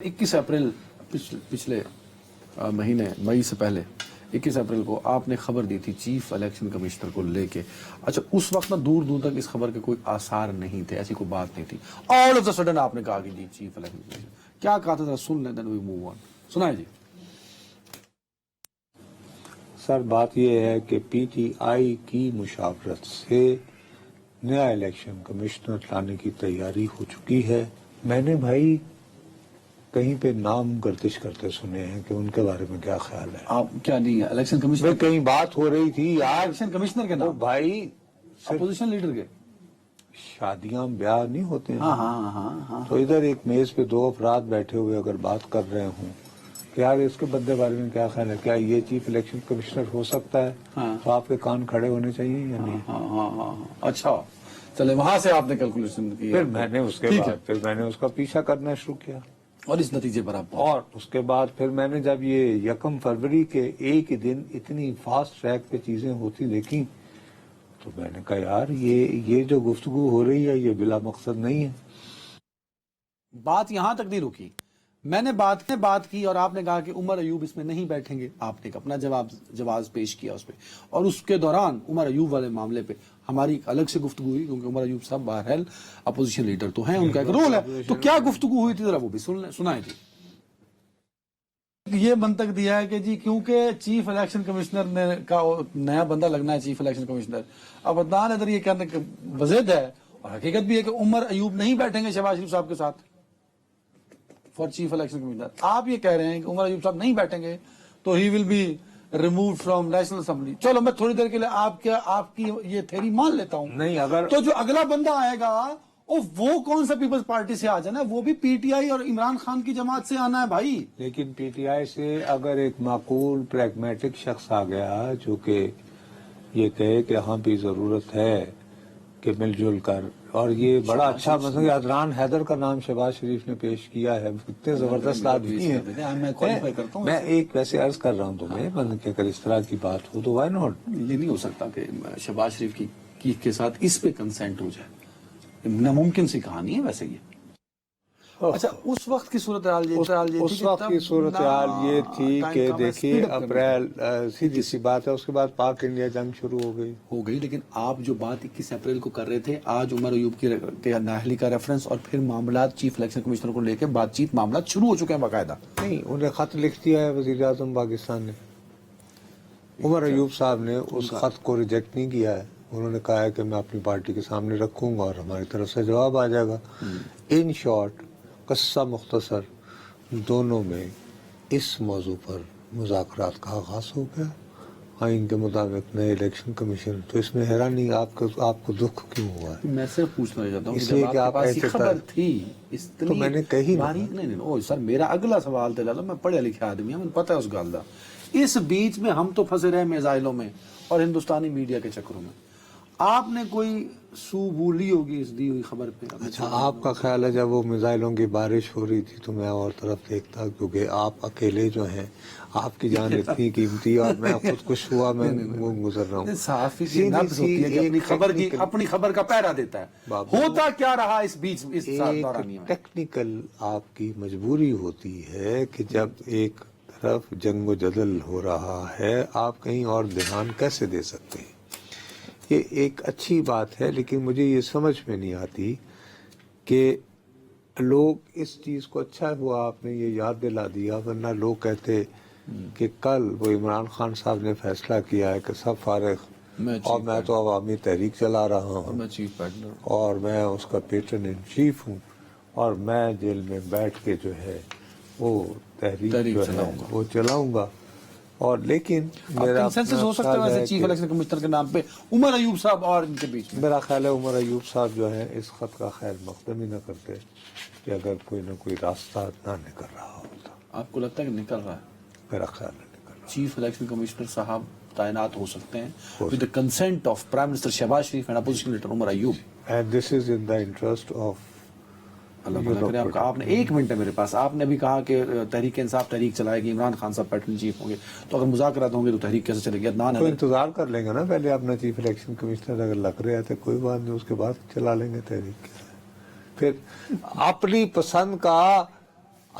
21 April پچھلے مہینے مئی سے پہلے 21 اپریل کو آپ نے خبر دی تھی چیف الیکشن کمشنر کو لے کے. اچھا اس وقت نا دور دور تک اس خبر کے کوئی آثار نہیں تھے, ایسی کوئی بات نہیں تھی. آل آف دا سڈن آپ نے کہا کہ جی چیف الیکشن کمشنر کیا کہا تھا, سن لیں دین وی موو آن. سنائیں جی. سر بات یہ ہے کہ پی ٹی آئی کی مشاورت سے نیا الیکشن کمشنر لانے کی تیاری ہو چکی ہے. میں نے بھائی کہیں پہ نام گردش کرتے سنے ہیں کہ ان کے بارے میں کیا خیال ہے. آپ کیا نہیں الیکشن کمشنر کہیں بات ہو رہی تھی یار الیکشن کمشنر کے نام بھائی اپوزیشن لیڈر کے. شادیاں بیاہ نہیں ہوتے ہیں. ہاں تو ادھر ایک میز پہ دو افراد بیٹھے ہوئے اگر بات کر رہے ہوں کہ یار اس کے بندے بارے میں کیا خیال ہے, کیا یہ چیف الیکشن کمشنر ہو سکتا ہے, تو آپ کے کان کھڑے ہونے چاہیے یا نہیں. ہاں اچھا چلے وہاں سے آپ نے کیلکولیشن کی. پھر میں نے اس کے بعد اس کا پیچھا کرنا شروع کیا اور اس نتیجے پر آپ اور اس کے بعد پھر میں نے جب یہ 1 فروری کے ایک ہی دن اتنی فاسٹ ٹریک پہ چیزیں ہوتی دیکھی تو میں نے کہا یار یہ جو گفتگو ہو رہی ہے یہ بلا مقصد نہیں ہے. بات یہاں تک نہیں رکی. میں نے بات کی اور آپ نے کہا کہ عمر ایوب اس میں نہیں بیٹھیں گے. آپ نے اپنا جواز پیش کیا اس پہ, اور اس کے دوران عمر ایوب والے معاملے پہ ہماری ایک الگ سے گفتگو ہوئی, کیونکہ عمر ایوب صاحب بہرحال اپوزیشن لیڈر تو ہیں, ان کا ایک رول ہے. تو کیا گفتگو ہوئی تھی ذرا وہ بھی سنائیں جی. یہ منطق دیا ہے کہ جی کیونکہ چیف الیکشن کمشنر نے کا نیا بندہ لگنا ہے چیف الیکشن کمشنر. اب عدنان ادھر یہ کہنے کہ وزید ہے, اور حقیقت بھی ہے کہ عمر ایوب نہیں بیٹھیں گے شہباز شریف صاحب کے ساتھ فار چیف الیکشن کمشنر. آپ یہ کہہ رہے ہیں کہ عمر ایوب صاحب نہیں بیٹھیں گے تو he will be remove from National Assembly. چلو میں تھوڑی دیر کے لیے آپ کی یہ تھیوری مان لیتا ہوں. نہیں اگر تو جو اگلا بندہ آئے گا وہ کون سا پیپلز پارٹی سے آ جانا ہے, وہ بھی پی ٹی آئی اور عمران خان کی جماعت سے آنا ہے بھائی. لیکن پی ٹی آئی سے اگر ایک معقول پریگمیٹک شخص آ گیا جو کہ یہ کہے کہ ہاں بھی ضرورت ہے کہ مل جل کر, اور یہ بڑا اچھا مثلا عدنان حیدر کا نام شہباز شریف نے پیش کیا ہے, اتنے زبردست آدمی ہیں. میں ایک ویسے عرض کر رہا ہوں تمہیں کہ اگر اس طرح کی بات ہو تو وائی ناٹ. یہ نہیں ہو سکتا کہ شہباز شریف کی کے ساتھ اس پہ کنسینٹ ہو جائے, ناممکن سی کہانی ہے ویسے یہ. اچھا اس وقت کی صورتحال یہ تھی کہ دیکھیے اپریل سیدھی سی بات ہے, اس کے بعد پاک انڈیا جنگ شروع ہو گئی. لیکن آپ جو بات 21 اپریل کو کر رہے تھے, آج عمر ایوب کی نااہلی کا ریفرنس اور پھر معاملات چیف الیکشن کمشنر کو لے کے بات چیت معاملات شروع ہو چکے ہیں باقاعدہ. نہیں, انہیں خط لکھ دیا ہے وزیر اعظم پاکستان نے. عمر ایوب صاحب نے اس خط کو ریجیکٹ نہیں کیا ہے, انہوں نے کہا ہے کہ میں اپنی پارٹی کے سامنے رکھوں گا اور ہماری طرف سے جواب آ جائے گا. ان شارٹ قصہ مختصر, دونوں میں اس موضوع پر مذاکرات کا آغاز ہو گیا آئین کے مطابق نئے الیکشن کمیشن. تو اس میں حیرانی آپ کو دکھ کیوں ہوا ہے؟ میں صرف پوچھنا چاہتا ہوں اس لیے کہ آپ ایسی خبر تھی تو میں نے کہی نہیں سر, میرا اگلا سوال تھا, میں پڑھے لکھے آدمی ہوں, مجھے پتہ ہے اس گال دا. اس بیچ میں ہم تو پھنسے رہے میزائلوں میں اور ہندوستانی میڈیا کے چکروں میں. آپ نے کوئی سو بولی ہوگی اس دی ہوئی خبر پہ؟ اچھا, آپ کا خیال ہے جب وہ میزائلوں کی بارش ہو رہی تھی تو میں اور طرف دیکھتا, کیونکہ آپ اکیلے جو ہیں, آپ کی جان اتنی قیمتی اور میں خودکش ہوا میں گزر رہا ہوں. صحافی کی نبض ہوتی ہے کہ اپنی خبر کا پہرا دیتا ہے. ہوتا کیا رہا اس بیچ اس دورانیے میں؟ ٹیکنیکل آپ کی مجبوری ہوتی ہے کہ جب ایک طرف جنگ و جدل ہو رہا ہے آپ کہیں اور دھیان کیسے دے سکتے ہیں. یہ ایک اچھی بات ہے, لیکن مجھے یہ سمجھ میں نہیں آتی کہ لوگ اس چیز کو, اچھا ہوا آپ نے یہ یاد دلا دیا, ورنہ لوگ کہتے کہ کل وہ عمران خان صاحب نے فیصلہ کیا ہے کہ سب فارغ, اور میں تو عوامی تحریک چلا رہا ہوں اور میں اس کا پیٹرن ان چیف ہوں, اور میں جیل میں بیٹھ کے جو ہے وہ تحریک جو ہے وہ چلاؤں گا. اور لیکن میرا کنسنسس ہو سکتا ہے ویسے چیف الیکشن کمشنر کے نام پہ عمر ایوب صاحب اور ان کے بیچ میں. میرا خیال ہے عمر ایوب صاحب جو ہے اس خط کا خیر مقدم ہی نہ کرتے کہ اگر کوئی نہ کوئی راستہ نہ نکل رہا ہوتا. آپ کو لگتا ہے کہ نکل رہا ہے؟ میرا خیال ہے نکل رہا. چیف الیکشن کمشنر صاحب تعینات ہو سکتے ہیں with the consent of Prime Minister Shehbaz Sharif and opposition leader Omar Ayub. And this is in the interest of. اللہ بھلا کرے. آپ نے 1 منٹ ہے میرے پاس, آپ نے ابھی کہا کہ تحریک انصاف تحریک چلائے گی, عمران خان صاحب پیٹرن چیف ہوں گے, تو اگر مذاکرات ہوں گے تو تحریک کیسے چلے گی؟ تو انتظار کر لیں گے نا, پہلے اپنا چیف الیکشن کمشنر اگر لگ رہے تھے کوئی بات نہیں, اس کے بعد چلا لیں گے تحریک. پھر اپنی پسند کا